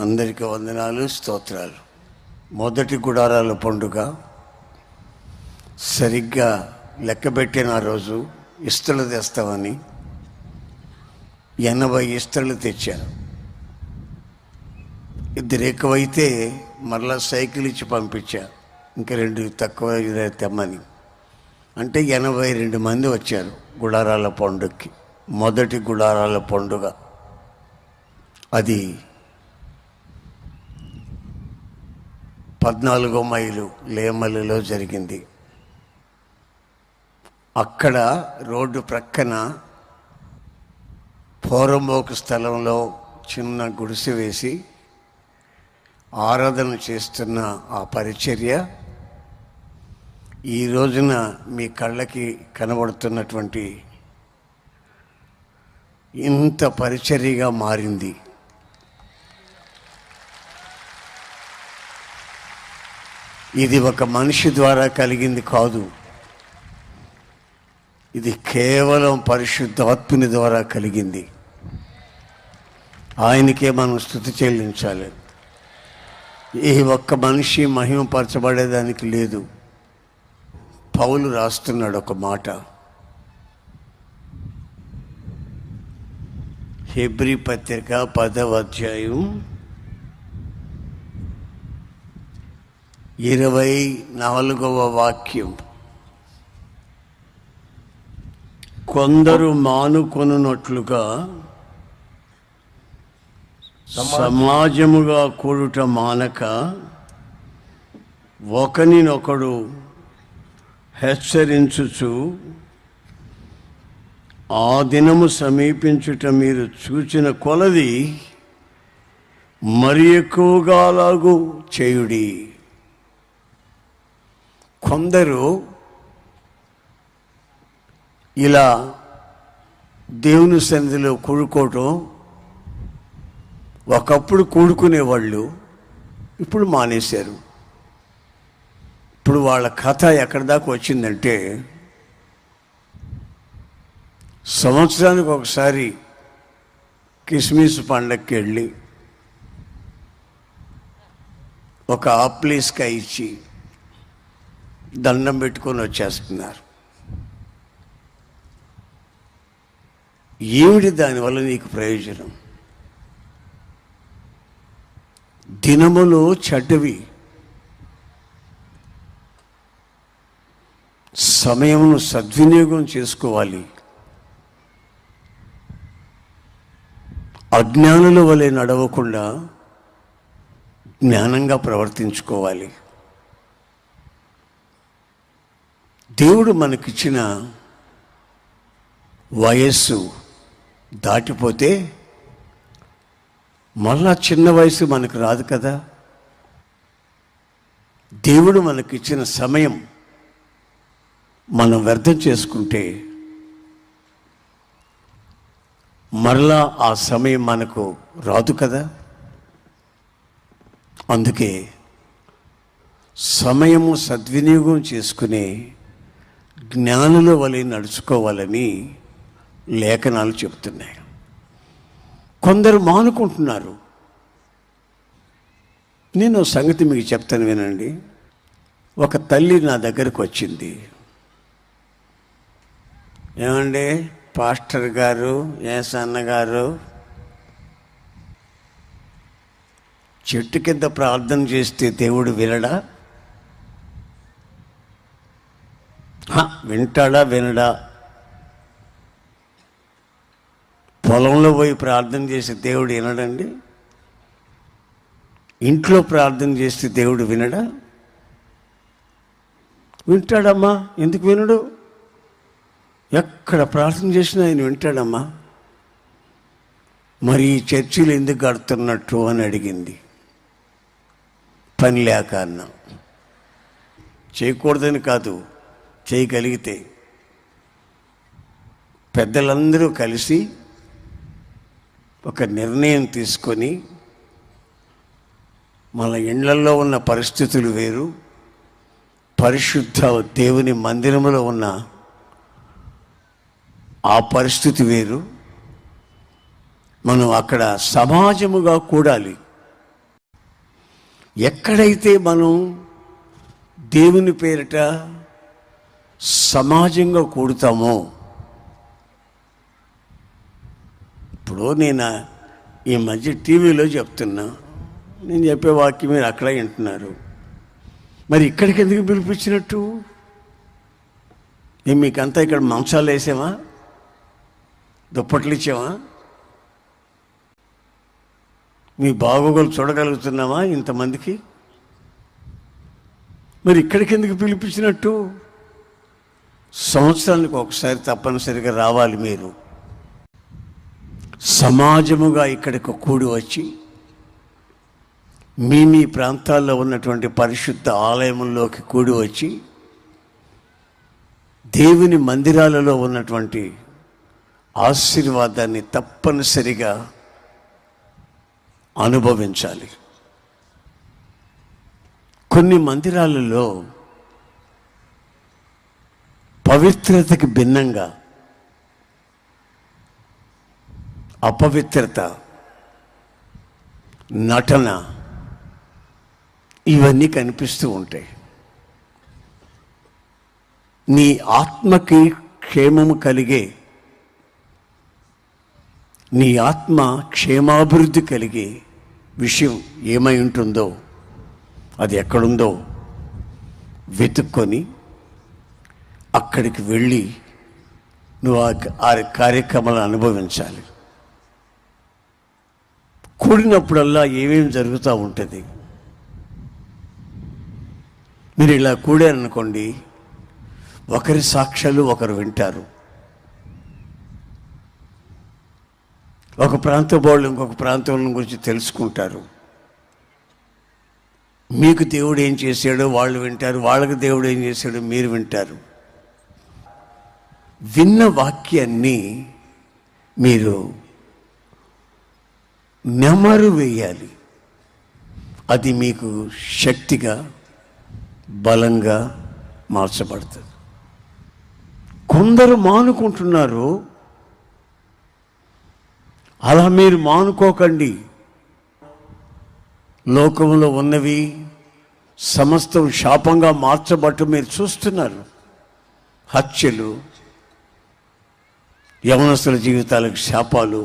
అందరికీ వందనాలు, స్తోత్రాలు. మొదటి గుడారాల పండుగ సరిగ్గా లెక్కబెట్టిన రోజు ఇస్తలు తెస్తామని 80 ఇస్తలు తెచ్చాను. ఇద్దరు ఎక్కువైతే మరలా సైకిల్ ఇచ్చి పంపించా, ఇంకా 2 తక్కువ తెమ్మని. అంటే 82 మంది వచ్చారు గుడారాల పండుగకి. మొదటి గుడారాల పండుగ అది 14వ మైలు లేమల్లిలో జరిగింది. అక్కడ రోడ్డు ప్రక్కన పోరంబోకు స్థలంలో చిన్న గుడిసె వేసి ఆరాధన చేస్తున్న ఆ పరిచర్య ఈ రోజున మీ కళ్ళకి కనబడుతున్నటువంటి ఇంత పరిచర్యగా మారింది. ఇది ఒక మనిషి ద్వారా కలిగింది కాదు, ఇది కేవలం పరిశుద్ధాత్ముని ద్వారా కలిగింది. ఆయనకే మనం స్తుతి చెల్లించాలి. ఏ ఒక్క మనిషి మహిమపరచబడేదానికి లేదు. పౌలు రాస్తున్నాడు ఒక మాట, హెబ్రీ పత్రిక 10వ అధ్యాయం 24వ వాక్యం. కొందరు మానుకొనున్నట్లుగా సమాజముగా కూడుట మానక ఒకనినొకడు హెచ్చరించుచు ఆ దినము సమీపించుట మీరు చూచిన కొలది మరి ఎక్కువగా అలాగూ చేయుడి. కొందరు ఇలా దేవుని సన్నిధిలో కూడుకోవటం, ఒకప్పుడు కూడుకునేవాళ్ళు ఇప్పుడు మానేశారు. ఇప్పుడు వాళ్ళ కథ ఎక్కడి దాకా వచ్చిందంటే, సంవత్సరానికి ఒకసారి కిస్మిస్ పండగకి వెళ్ళి ఒక ఆప్లీస్కాయ ఇచ్చి దండం పెట్టుకొని వచ్చేస్తున్నారు. ఏమిటి దానివల్ల నీకు ప్రయోజనం? దినములు చెడ్డవి, సమయమును సద్వినియోగం చేసుకోవాలి. అజ్ఞానుల వలె నడవకుండా జ్ఞానంగా ప్రవర్తించుకోవాలి. దేవుడు మనకిచ్చిన వయస్సు దాటిపోతే మళ్ళా చిన్న వయసు మనకు రాదు కదా. దేవుడు మనకిచ్చిన సమయం మనం వ్యర్థం చేసుకుంటే మరలా ఆ సమయం మనకు రాదు కదా. అందుకే సమయము సద్వినియోగం చేసుకునే జ్ఞానుల వలె నడుచుకోవాలని లేఖనాలు చెబుతున్నాయి. కొందరు మానుకుంటున్నారు. నేను సంగతి మీకు చెప్తాను వినండి. ఒక తల్లి నా దగ్గరకు వచ్చింది. ఏమండి పాస్టర్ గారు, ఏసన్న గారు, చెట్టు కింద ప్రార్థన చేస్తే దేవుడు వినడా? వింటాడా వినడా? పొలంలో పోయి ప్రార్థన చేసి దేవుడు వినడండి? ఇంట్లో ప్రార్థన చేస్తే దేవుడు వినడా? వింటాడమ్మా, ఎందుకు వినడు? ఎక్కడ ప్రార్థన చేసినా ఆయన వింటాడమ్మా. మరి ఈ చర్చిలు ఎందుకు కడుతున్నట్టు అని అడిగింది. పని లేక అన్నా. చేయకూడదని కాదు, చేయగలిగితే పెద్దలందరూ కలిసి ఒక నిర్ణయం తీసుకొని, మన ఇళ్లల్లో ఉన్న పరిస్థితులు వేరు, పరిశుద్ధ దేవుని మందిరంలో ఉన్న ఆ పరిస్థితి వేరు. మనం అక్కడ సమాజముగా కూడాలి. ఎక్కడైతే మనం దేవుని పేరిట సమాజంగా కూడుతామో, ఇప్పుడు నేను ఈ మధ్య టీవీలో చెప్తున్నా, నేను చెప్పే వాక్యం మీరు అక్కడ వింటున్నారు, మరి ఇక్కడికి ఎందుకు పిలిపించినట్టు? మీకంతా ఇక్కడ మంచాలు వేసామా, దుప్పట్లు ఇచ్చామా, మీ బాగోగులు చూడగలుగుతున్నామా ఇంతమందికి? మరి ఇక్కడికి ఎందుకు పిలిపించినట్టు? సంవత్సరానికి ఒకసారి తప్పనిసరిగా రావాలి. మీరు సమాజముగా ఇక్కడికి కూడి వచ్చి మీ ప్రాంతాల్లో ఉన్నటువంటి పరిశుద్ధ ఆలయముల్లోకి కూడి వచ్చి దేవుని మందిరాలలో ఉన్నటువంటి ఆశీర్వాదాన్ని తప్పనిసరిగా అనుభవించాలి. కొన్ని మందిరాలలో పవిత్రతకి భిన్నంగా అపవిత్రత, నటన, ఇవన్నీ కనిపిస్తూ ఉంటాయి. నీ ఆత్మకి క్షేమము కలిగే, నీ ఆత్మ క్షేమాభివృద్ధి కలిగే విషయం ఏమై ఉంటుందో, అది ఎక్కడుందో వెతుక్కొని అక్కడికి వెళ్ళి నువ్వు ఆ కార్యక్రమాలు అనుభవించాలి. కూడినప్పుడల్లా ఏమేమి జరుగుతూ ఉంటుంది. మీరు ఇలా కూడారనుకోండి, ఒకరి సాక్ష్యాలు ఒకరు వింటారు. ఒక ప్రాంతం వాళ్ళు ఇంకొక ప్రాంతం గురించి తెలుసుకుంటారు. మీకు దేవుడు ఏం చేశాడో వాళ్ళు వింటారు, వాళ్ళకి దేవుడు ఏం చేశాడో మీరు వింటారు. విన్న వాక్యాన్ని మీరు నెమరు వేయాలి. అది మీకు శక్తిగా, బలంగా మార్చబడుతుంది. కొందరు మానుకుంటున్నారు. అలా మీరు మానుకోకండి. లోకంలో ఉన్నవి సమస్తం శాపంగా మార్చబట్టు మీరు చూస్తున్నారు. హత్యలు, యవనస్తుల జీవితాలకు శాపాలు,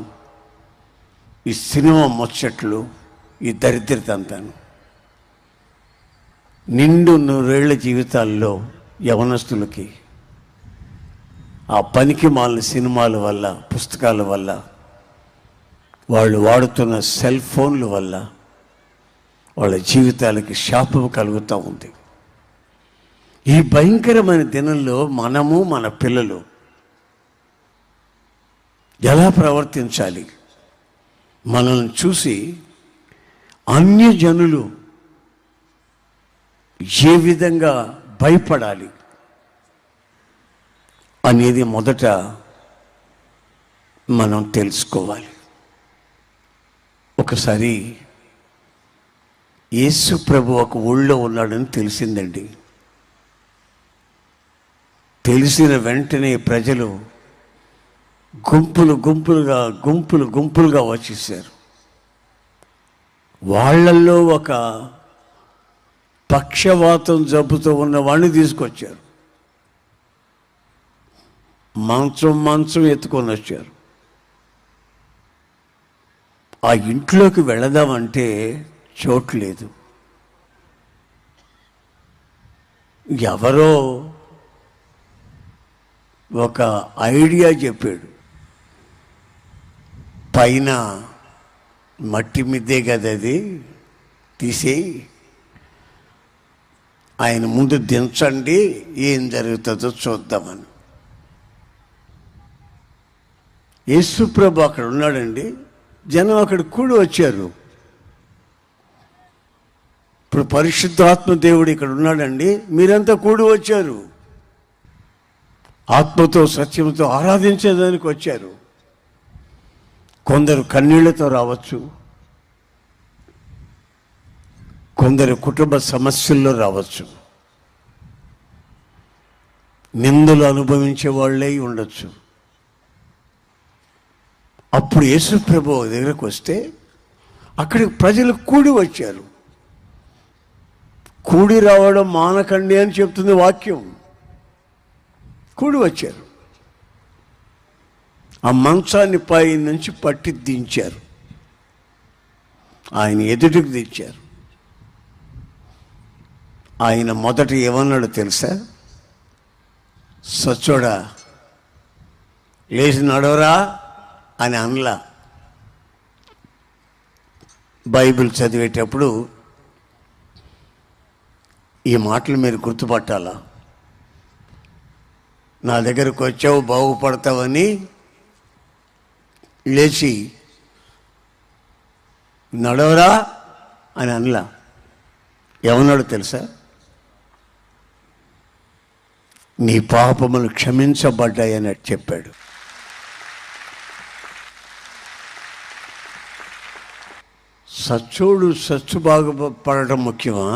ఈ సినిమా ముచ్చట్లు, ఈ దరిద్రత అంతాను. నిండు 100 ఏళ్ల జీవితాల్లో యవనస్తులకి ఆ పనికి మాలిన సినిమాల వల్ల, పుస్తకాల వల్ల, వాళ్ళు వాడుతున్న సెల్ ఫోన్ల వల్ల వాళ్ళ జీవితాలకి శాపం కలుగుతూ ఉంది. ఈ భయంకరమైన దినంలో మనము, మన పిల్లలు ఎలా ప్రవర్తించాలి? మనల్ని చూసి అన్యజనులు ఏ విధంగా భయపడాలి అనేది మొదట మనం తెలుసుకోవాలి. ఒకసారి యేసు ప్రభు ఒక ఊళ్ళో ఉన్నాడని తెలిసిందండి. తెలిసిన వెంటనే ప్రజలు గుంపులుగా వచ్చేసారు. వాళ్ళల్లో ఒక పక్షవాతం జబ్బుతో ఉన్న వాడిని తీసుకొచ్చారు. మంచం ఎత్తుకొని వచ్చారు. ఆ ఇంట్లోకి వెళదామంటే చోటు లేదు. ఎవరో ఒక ఐడియా చెప్పాడు. పైన మట్టి మిద్దే కదా, అది తీసేయి, ఆయన ముందు దించండి, ఏం జరుగుతుందో చూద్దామని. యేసుప్రభు అక్కడ ఉన్నాడండి. జనం అక్కడ కూడి వచ్చారు. ఇప్పుడు పరిశుద్ధాత్మ దేవుడు ఇక్కడ ఉన్నాడండి. మీరంతా కూడి వచ్చారు. ఆత్మతో సత్యంతో ఆరాధించేదానికి వచ్చారు. కొందరు కన్నీళ్లతో రావచ్చు, కొందరు కుటుంబ సమస్యల్లో రావచ్చు, నిందలు అనుభవించే వాళ్ళే ఉండొచ్చు. అప్పుడు యేసు ప్రభు దగ్గరకు వస్తే అక్కడికి ప్రజలు కూడి వచ్చారు. కూడి రావడం మానకండి అని చెప్తుంది వాక్యం. కూడి వచ్చారు, ఆ మంచాన్ని పై నుంచి పట్టి దించారు, ఆయన ఎదుటికి దించారు. ఆయన మొదట ఏమన్నాడు తెలుసా? సచ్చోడా లేచి నడవరా అని అనలా. బైబిల్ చదివేటప్పుడు ఈ మాటలు మీరు గుర్తుపట్టాలా. నా దగ్గరకు వచ్చావు బాగుపడతావని లేచి నడవరా అని అనలా. ఏమన్నాడు తెలుసా? నీ పాపములు క్షమించబడ్డాయని చెప్పాడు. సచ్చోడు సచ్చు బాగుపడటం ముఖ్యమా,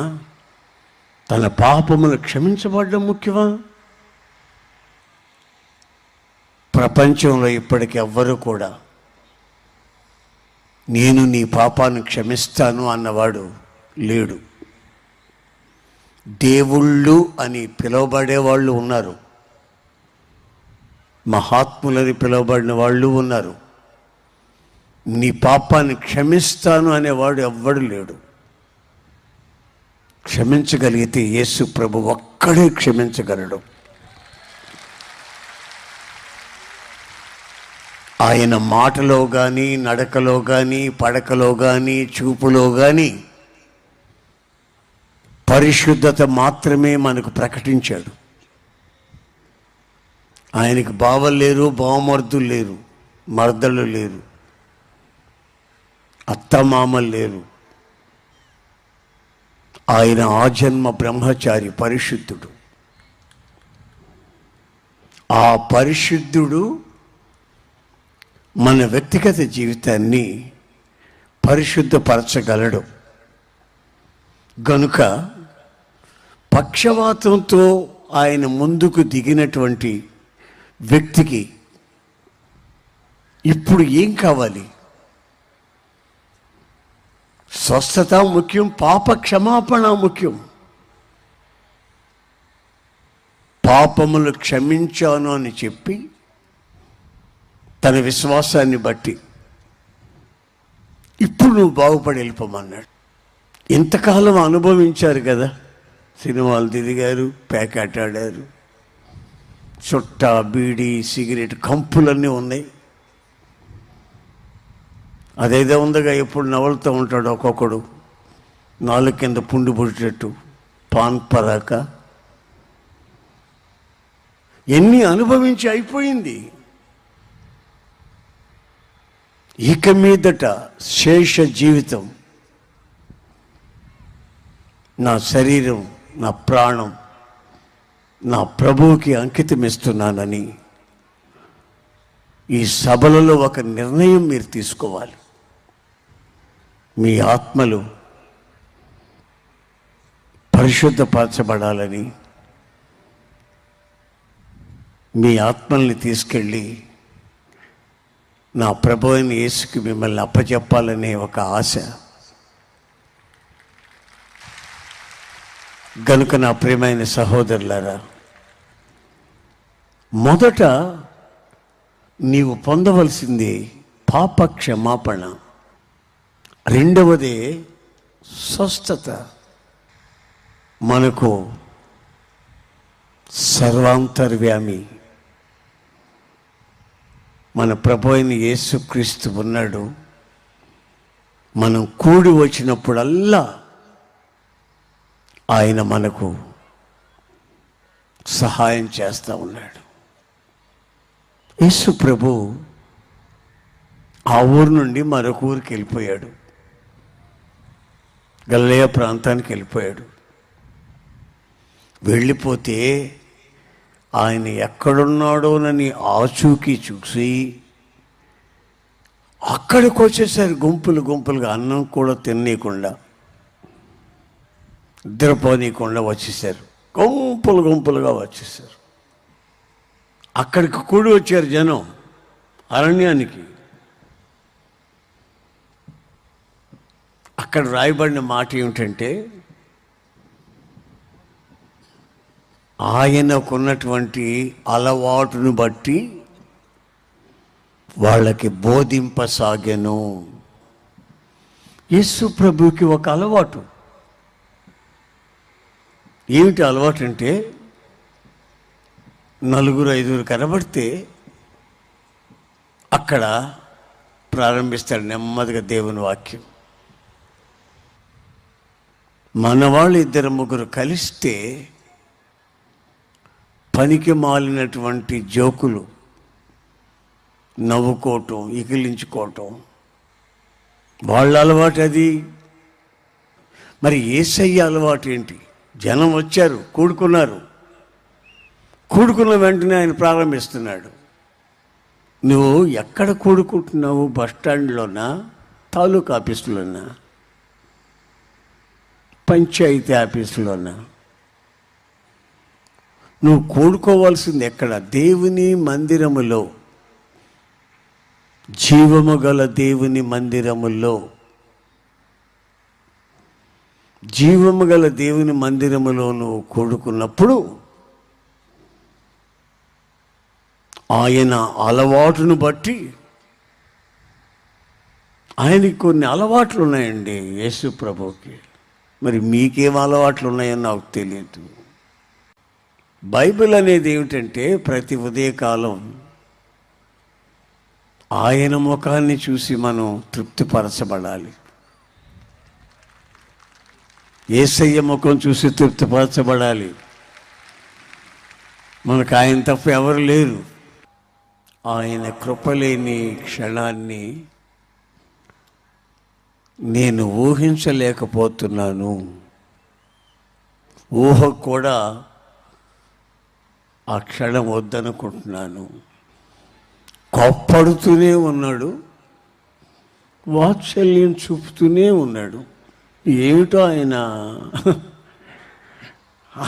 తన పాపములు క్షమించబడడం ముఖ్యమా? ప్రపంచంలో ఇప్పటికి ఎవ్వరూ కూడా నేను నీ పాపాన్ని క్షమిస్తాను అన్నవాడు లేడు. దేవుళ్ళు అని పిలువబడే వాళ్ళు ఉన్నారు, మహాత్ములని పిలువబడిన వాళ్ళు ఉన్నారు. నీ పాపాన్ని క్షమిస్తాను అనేవాడు ఎవ్వడు లేడు. క్షమించగలిగితే యేసు ప్రభు ఒక్కడే క్షమించగలడు. ఆయన మాటలో కానీ, నడకలో కానీ, పడకలో కానీ, చూపులో కానీ పరిశుద్ధత మాత్రమే మనకు ప్రకటించాడు. ఆయనకి బావలు లేరు, బావమర్దులు లేరు, మర్దలు లేరు, అత్తమామలు లేరు. ఆయన ఆజన్మ బ్రహ్మచారి, పరిశుద్ధుడు. ఆ పరిశుద్ధుడు మన వ్యక్తిగత జీవితాన్ని పరిశుద్ధపరచగలడు. గనుక పక్షవాతంతో ఆయన ముందుకు దిగినటువంటి వ్యక్తికి ఇప్పుడు ఏం కావాలి? స్వస్థత ముఖ్యం, పాప క్షమాపణ ముఖ్యం. పాపములు క్షమించాను అని చెప్పి తన విశ్వాసాన్ని బట్టి ఇప్పుడు నువ్వు బాగుపడి వెళ్ళిపోమన్నాడు. ఇంతకాలం అనుభవించారు కదా, సినిమాలు తిరిగారు, ప్యాకెట్ ఆడారు, చుట్ట, బీడీ, సిగరెట్ కంపులన్నీ ఉన్నాయి. అదేదో ఉందిగా, ఎప్పుడు నవలుతూ ఉంటాడు ఒక్కొక్కడు, నాలుగు కింద పుండు పుట్టేట్టు, పాన్ పరాక, ఎన్ని అనుభవించి అయిపోయింది. ఇక మీదట శేష జీవితం నా శరీరం, నా ప్రాణం నా ప్రభువుకి అంకితం ఇస్తున్నానని ఈ సభలలో ఒక నిర్ణయం మీరు తీసుకోవాలి. మీ ఆత్మలు పరిశుద్ధపరచబడాలని, మీ ఆత్మల్ని తీసుకెళ్ళి నా ప్రభు అయిన యేసుకి మిమ్మల్ని అప్పచెప్పాలనే ఒక ఆశ. గనుక నా ప్రియమైన సహోదరులారా, మొదట నీవు పొందవలసింది పాప క్షమాపణ, రెండవది స్వస్థత. మనకు సర్వాంతర్యామి మన ప్రభు అయిన యేసుక్రీస్తు ఉన్నాడు. మనం కూడి వచ్చినప్పుడల్లా ఆయన మనకు సహాయం చేస్తూ ఉన్నాడు. యేసు ప్రభు ఆ ఊరు నుండి మరొక ఊరికి వెళ్ళిపోయాడు, గలిలయ ప్రాంతానికి వెళ్ళిపోయాడు. వెళ్ళిపోతే ఆయన ఎక్కడున్నాడోనని ఆచూకీ చూసి అక్కడికి వచ్చేసారు. గుంపులు గుంపులుగా, అన్నం కూడా తినేయకుండా, నిద్రపోనీయకుండా వచ్చేసారు. గుంపులు గుంపులుగా వచ్చేసారు. అక్కడికి కూడి వచ్చారు జనం, అరణ్యానికి. అక్కడ రాయబడిన మాట ఏమిటంటే, ఆయనకున్నటువంటి అలవాటును బట్టి వాళ్ళకి బోధింపసాగెను. యేసు ప్రభువుకి ఒక అలవాటు. ఏమిటి అలవాటు అంటే, నలుగురు ఐదుగురు కనబడితే అక్కడ ప్రారంభిస్తాడు నెమ్మదిగా దేవుని వాక్యం. మన వాళ్ళు ఇద్దరు ముగ్గురు కలిస్తే పనికి మాలినటువంటి జోకులు నవ్వుకోవటం, ఇకిలించుకోవటం వాళ్ళ అలవాటు అది. మరి యేసయ్య అలవాటు ఏంటి? జనం వచ్చారు, కూడుకున్నారు, కూడుకున్న వెంటనే ఆయన ప్రారంభిస్తున్నాడు. నువ్వు ఎక్కడ కూడుకుంటున్నావు? బస్ స్టాండ్లోనా, తాలూకా ఆఫీసులోనా, పంచాయతీ ఆఫీసులోనా? నువ్వు కూడుకోవాల్సింది ఎక్కడ? దేవుని మందిరములో, జీవము గల దేవుని మందిరములో. జీవము గల దేవుని మందిరములో నువ్వు కూడుకున్నప్పుడు ఆయన అలవాటును బట్టి, ఆయనకి కొన్ని అలవాట్లు ఉన్నాయండి యేసు ప్రభువుకి. మరి మీకేం అలవాట్లు ఉన్నాయో నాకు తెలియదు. బైబిల్ అనేది ఏమిటంటే, ప్రతి ఉదయకాలం ఆయన ముఖాన్ని చూసి మనం తృప్తిపరచబడాలి. యేసయ్య ముఖం చూసి తృప్తిపరచబడాలి. మనకు ఆయన తప్ప ఎవరు లేరు. ఆయన కృపలేని క్షణాన్ని నేను ఊహించలేకపోతున్నాను. ఊహ కూడా ఆ క్షణం వద్దనుకుంటున్నాను. కోప్పడుతూనే ఉన్నాడు, వాత్సల్యం చూపుతూనే ఉన్నాడు. ఏమిటో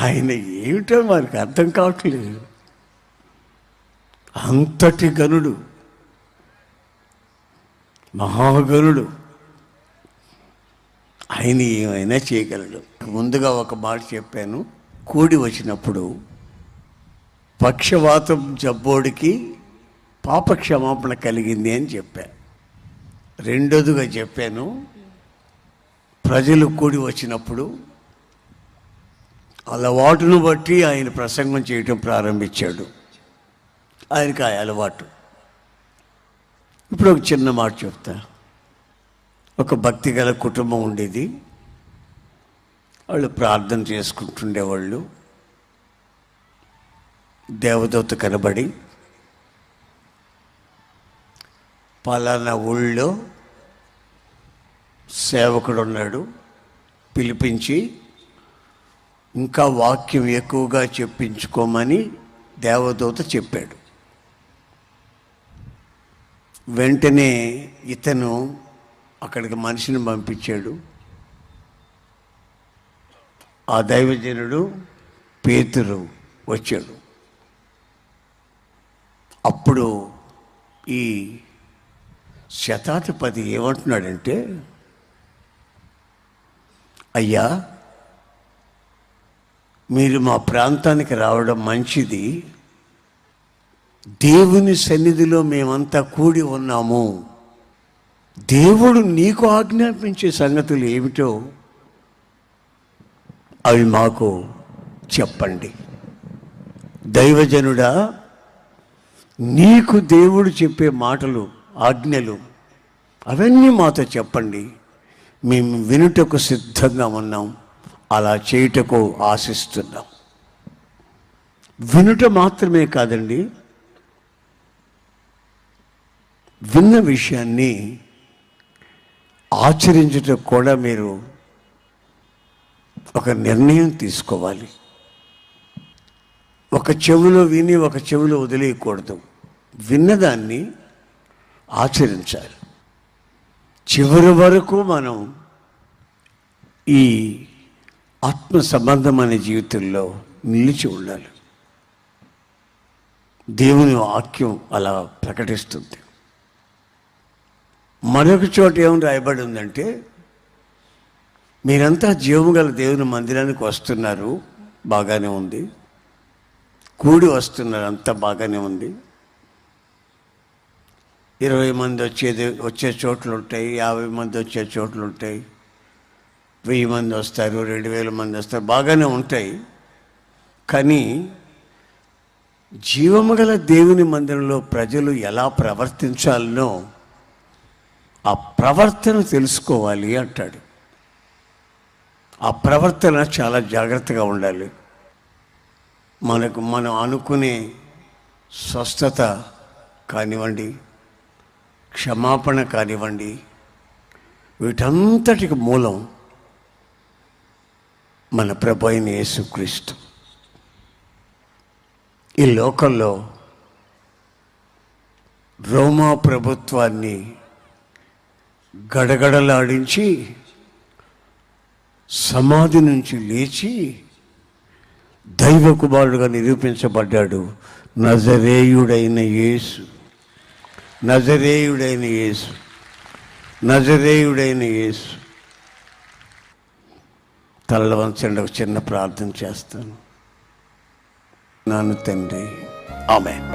ఆయన ఏమిటో మనకు అర్థం కావట్లేదు. అంతటి గనుడు, మహాగనుడు, ఆయన ఏమైనా చేయగలడు. ముందుగా ఒక మాట చెప్పాను. కూడి వచ్చినప్పుడు పక్షవాతం జబ్బోడికి పాప క్షమాపణ కలిగింది అని చెప్పాను. రెండోదిగా చెప్పాను, ప్రజలు కూడి వచ్చినప్పుడు అలవాటును బట్టి ఆయన ప్రసంగం చేయటం ప్రారంభించాడు. ఆయనకి ఆ అలవాటు. ఇప్పుడు ఒక చిన్న మాట చెప్తా. ఒక భక్తి గల కుటుంబం ఉండేది. వాళ్ళు ప్రార్థన చేసుకుంటుండేవాళ్ళు. దేవదూత కనబడి, పలానా ఊళ్ళో సేవకుడు ఉన్నాడు, పిలిపించి ఇంకా వాక్యం ఎక్కువగా చెప్పించుకోమని దేవదూత చెప్పాడు. వెంటనే ఇతను అక్కడికి మనిషిని పంపించాడు. ఆ దైవజనుడు పేతురు వచ్చాడు. అప్పుడు ఈ శతాధిపతి ఏమంటున్నాడంటే, అయ్యా, మీరు మా ప్రాంతానికి రావడం మంచిది. దేవుని సన్నిధిలో మేమంతా కూడి ఉన్నాము. దేవుడు నీకు ఆజ్ఞాపించే సంగతులు ఏమిటో అవి మాకు చెప్పండి. దైవజనుడా, నీకు దేవుడు చెప్పే మాటలు, ఆజ్ఞలు అవన్నీ మాతో చెప్పండి. మేము వినుటకు సిద్ధంగా ఉన్నాం, అలా చేయుటకు ఆశిస్తున్నాం. వినుట మాత్రమే కాదండి, విన్న విషయాన్ని ఆచరించుటకు కూడా మీరు ఒక నిర్ణయం తీసుకోవాలి. ఒక చెవిలో విని ఒక చెవిలో వదిలేయకూడదు. విన్నదాన్ని ఆచరించాలి. చివరి వరకు మనం ఈ ఆత్మ సంబంధం అనే జీవితంలో నిలిచి ఉండాలి. దేవుని వాక్యం అలా ప్రకటిస్తుంది. మరొక చోట ఏమని రాయబడి ఉందంటే, మీరంతా జీవము గల దేవుని మందిరానికి వస్తున్నారు, బాగానే ఉంది. కూడి వస్తున్నారు, అంతా బాగానే ఉంది. 20 మంది వచ్చే చోట్లు ఉంటాయి, 50 మంది వచ్చే చోట్లు ఉంటాయి, 1000 మంది వస్తారు, 2000 మంది వస్తారు, బాగానే ఉంటాయి. కానీ జీవము గల దేవుని మందిరంలో ప్రజలు ఎలా ప్రవర్తించాలనో ఆ ప్రవర్తన తెలుసుకోవాలి అంటాడు. ఆ ప్రవర్తన చాలా జాగ్రత్తగా ఉండాలి. మనం అనుకునే స్వస్థత కానివ్వండి, క్షమాపణ కానివ్వండి, వీటంతటికి మూలం మన ప్రభు అయిన యేసుక్రీస్తు. ఈ లోకంలో రోమా ప్రభుత్వాన్ని గడగడలాడించి సమాధి నుంచి లేచి దైవ కుమారుడుగా నిరూపించబడ్డాడు నజరేయుడైన యేసు. నజరేయుడైన యేసు, నజరేయుడైన యేసు. తలలు వంచండి, ఒక చిన్న ప్రార్థన చేస్తాను. నాన్న తండ్రి, ఆమేన్.